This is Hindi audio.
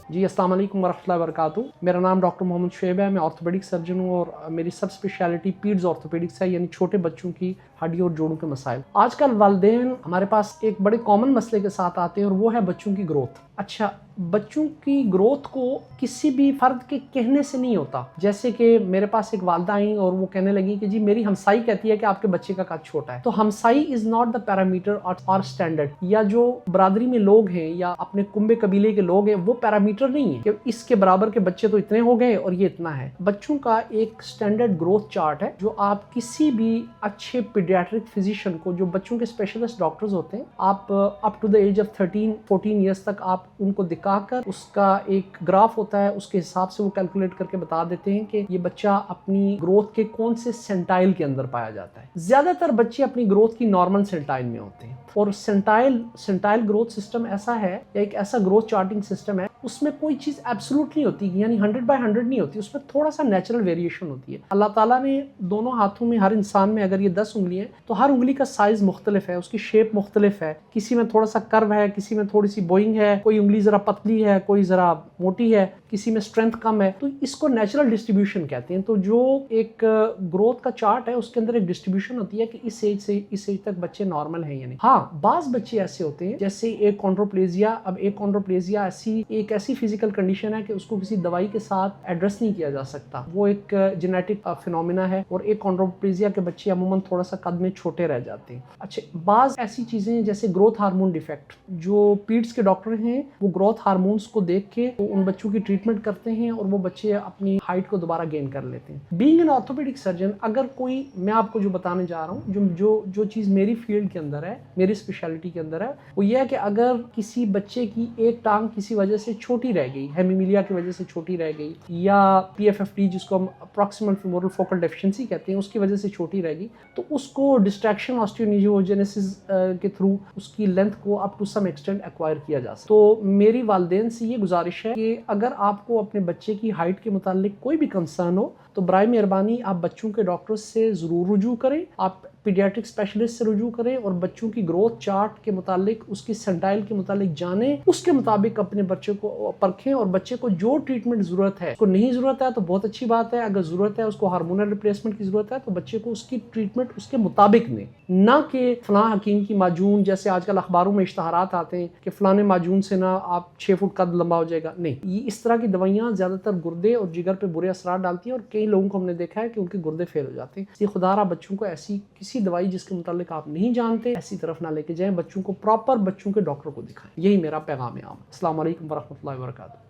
जी, अस्सलाम वालेकुम वरहमतुल्लाहि वबरकातुहू। मेरा नाम डॉक्टर मोहम्मद शुएब है। मैं ऑर्थोपेडिक सर्जन हूँ और मेरी सब स्पेशलिटी पीड्स ऑर्थोपेडिक्स है, यानी छोटे बच्चों की हड्डी और जोड़ों के मसाइल। आजकल वालिदैन हमारे पास एक बड़े कॉमन मसले के साथ आते हैं और वो है बच्चों की ग्रोथ। अच्छा, बच्चों की ग्रोथ को किसी भी फर्द के कहने से नहीं होता। जैसे कि मेरे पास एक वालदा आई और वो कहने लगी कि जी मेरी हमसाई कहती है कि आपके बच्चे का कद छोटा है। तो हमसाई इज नॉट द पैरामीटर और स्टैंडर्ड, या जो बरादरी में लोग हैं या अपने कुंबे कबीले के लोग हैं वो पैरामीटर नहीं है कि इसके बराबर के बच्चे तो इतने हो गए और ये इतना है। बच्चों का एक स्टैंडर्ड ग्रोथ चार्ट है जो आप किसी भी अच्छे पीडियाट्रिक फिजिशियन को, जो बच्चों के स्पेशलिस्ट डॉक्टर्स होते हैं, आप up to the age of 13-14 years तक आप उनको दिखाकर उसका एक ग्राफ होता है, उसके हिसाब से वो कैलकुलेट करके बता देते हैं कि ये बच्चा अपनी ग्रोथ के कौन से सेंटाइल के अंदर पाया जाता है। ज्यादातर बच्चे अपनी ग्रोथ की नॉर्मल सेंटाइल में होते हैं और सेंटाइल ग्रोथ सिस्टम ऐसा है या एक ऐसा ग्रोथ चार्टिंग सिस्टम है, उसमें कोई चीज एब्सोल्यूट नहीं होती, यानी 100/100 नहीं होती, उसमें थोड़ा सा नेचुरल वेरिएशन होती है। अल्लाह ताला ने दोनों हाथों में, हर इंसान में अगर ये 10 उंगलियां हैं तो हर उंगली का साइज मुख्तलिफ है, उसकी शेप मुख्तलिफ है, किसी में थोड़ा सा कर्व है, किसी में थोड़ी सी बोइंग है, कोई उंगली जरा पतली है, कोई जरा मोटी है, किसी में स्ट्रेंथ कम है। तो इसको नेचुरल डिस्ट्रीब्यूशन कहते हैं। तो जो एक ग्रोथ का चार्ट है उसके अंदर एक डिस्ट्रीब्यूशन होती है कि इस एज से इस एज तक बच्चे नॉर्मल हैं या नहीं। हाँ, बाज बच्चे ऐसे होते हैं जैसे एक कॉन्ड्रोप्लेजिया। अब एक कॉन्ड्रोप्लेजिया एक ऐसी फिजिकल कंडीशन है कि उसको किसी दवाई के साथ एड्रेस नहीं किया जा सकता, वो एक जेनेटिक फिनोमिना है। और एक कॉन्ड्रोप्लेजिया के बच्चे अमूमन थोड़ा सा कद में छोटे रह जाते हैं। अच्छा, बाज ऐसी चीजें जैसे ग्रोथ हार्मोन डिफेक्ट, जो पीड्स के डॉक्टर हैं वो ग्रोथ हार्मोन्स को देख के तो उन बच्चों की ट्रीटमेंट करते हैं और वो बच्चे अपनी हाइट को दोबारा गेन कर लेते हैं। बीइंग एन ऑर्थोपेडिक सर्जन, अगर कोई, मैं आपको जो बताने जा रहा हूँ, जो चीज मेरी फील्ड के अंदर है, मेरी स्पेशलिटी के अंदर है, वो ये है कि अगर किसी बच्चे की एक टांग किसी वजह से छोटी रह गई, हेमीमिलिया की वजह से छोटी रह गई, या PFFD जिसको हम प्रॉक्सिमल फेमोरल फोकल डेफिशिएंसी कहते हैं, उसकी वजह से छोटी रह गई, तो उसको डिस्ट्रैक्शन ऑस्टियोनियोजेनेसिस के थ्रू उसकी लेंथ को up to some extent acquire किया जा सकता है। तो मेरी वालिदैन से ये गुजारिश है कि अगर आपको अपने बच्चे की हाइट के मुतालिक कोई भी कंसर्न हो तो बराए मेहरबानी आप बच्चों के डॉक्टर से जरूर रुजू करें, आप पीडियाट्रिक स्पेशलिस्ट से रुजू करें और बच्चों की ग्रोथ चार्ट के मुतालिक, उसकी सेंटाइल के मुतालिक जानें, उसके मुताबिक अपने बच्चे को परखें और बच्चे को जो ट्रीटमेंट जरूरत है, उसको नहीं जरूरत है तो बहुत अच्छी बात है, अगर जरूरत है, उसको हार्मोनल रिप्लेसमेंट की जरूरत है तो बच्चे को उसकी ट्रीटमेंट उसके मुताबिक दें, ना कि फलां हकीम की माजून, जैसे आजकल अखबारों में इश्तहारात आते हैं कि फलाने माजून से ना आप 6 फुट कद लंबा हो जाएगा। नहीं, ये इस तरह की दवाइयां ज्यादातर गुर्दे और जिगर पे बुरे असरार डालती हैं और कई लोगों को हमने देखा है कि उनके गुर्दे फेल हो जाते हैं। इसलिए खुदारा बच्चों को ऐसी किसी दवाई जिसके मुतालिक आप नहीं जानते ऐसी तरफ ना लेके जाएं, बच्चों को प्रॉपर बच्चों के डॉक्टर को दिखाएं। यही मेरा पैगाम है आम। अस्सलाम वालेकुम वरहमतुल्लाहि वबरकातुहू।